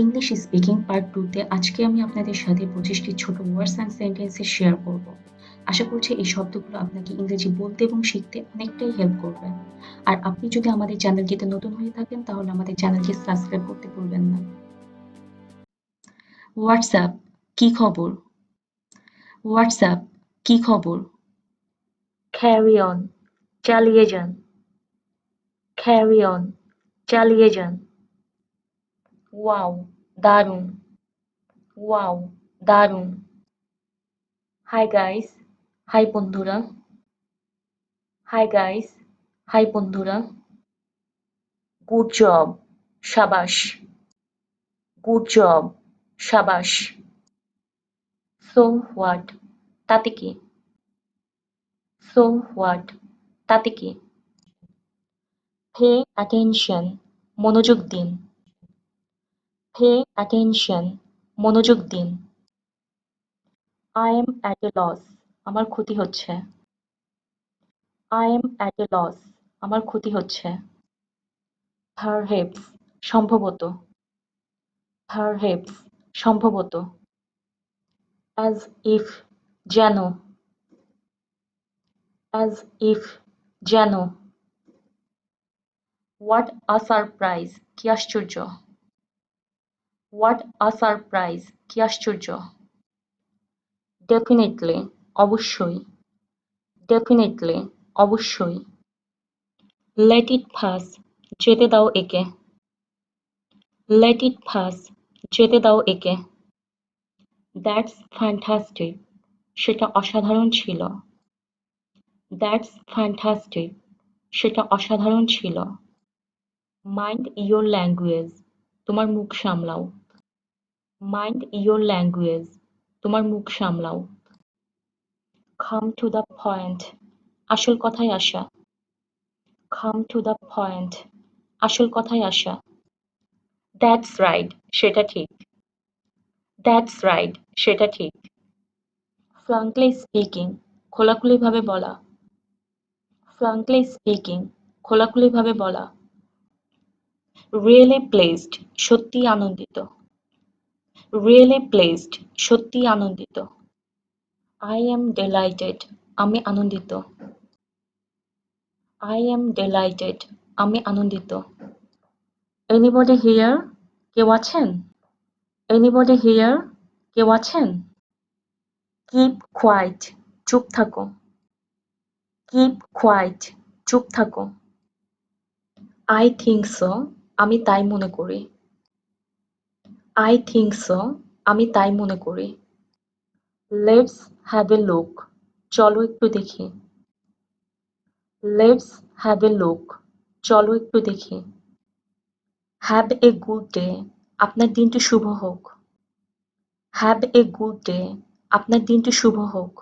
English speaking part 2 তে আজকে আমি আপনাদের সাথে 25টি ছোট ওয়ার্ডস অ্যান্ড সেন্টেন্সেস শেয়ার করব। আশা করছি এই শব্দগুলো আপনাকে ইংরেজি বলতে এবং শিখতে অনেকটাই হেল্প করবে। আর আপনি যদি আমাদের চ্যানেলটিতে নতুন হয়ে থাকেন তাহলে আমাদের চ্যানেলটি সাবস্ক্রাইব করতে ভুলবেন না। হোয়াটসঅ্যাপ, কি খবর? হোয়াটসঅ্যাপ, কি খবর? Carry on, চালিয়ে যান। Carry on, চালিয়ে যান। Wow, দারুণ। Wow, দারুণ। Hi guys, হাই বন্ধুরা। Hi guys, হাই বন্ধুরা। Good job, সাবাস। Good job, সাবাস। So what, তাতে কি? So what, তাতে কি? Pay attention, মনোযোগ দিন। Pay attention, মনোযোগ দিন। I am at a loss, আমার ক্ষতি হচ্ছে। I am at a loss, আমার ক্ষতি হচ্ছে। Perhaps, সম্ভবত। Perhaps, সম্ভবত। As if, যেন। As if, যেন। What a surprise, কি আশ্চর্য। What a surprise, কি আশ্চর্য। Definitely, অবশ্যই। Definitely, অবশ্যই। Let it pass, যেতে দাও একে। Let it pass, যেতে দাও একে। That's fantastic, সেটা অসাধারণ ছিল। That's fantastic, সেটা অসাধারণ ছিল। Mind your language, তোমার মুখ সামলাও। Mind your language, তোমার মুখ সামলাও। Come to the point, আসল কথায় আসা। Come to the point, আসল কথায় আসা। That's right, সেটা ঠিক। That's right, সেটা ঠিক। Frankly speaking, খোলাখুলিভাবে বলা। Frankly speaking, খোলাখুলিভাবে বলা। Really pleased, সত্যিই আনন্দিত। Really pleased, সত্যিই আনন্দিত। I am delighted, আমি আনন্দিত। I am delighted, আমি আনন্দিত। Anybody here? কেউ আছেন? Anybody here? কেউ আছেন? Keep quiet, চুপ থাকো। Keep quiet, চুপ থাকো। I think so, আমি তাই মনে করি। I think so, আমি তাই মনে করি। Let's have a look, চলো একটু দেখি। Let's have a look, চলো একটু দেখি। Have a good day, আপনার দিনটি শুভ হোক। Have a good day, আপনার দিনটি শুভ হোক।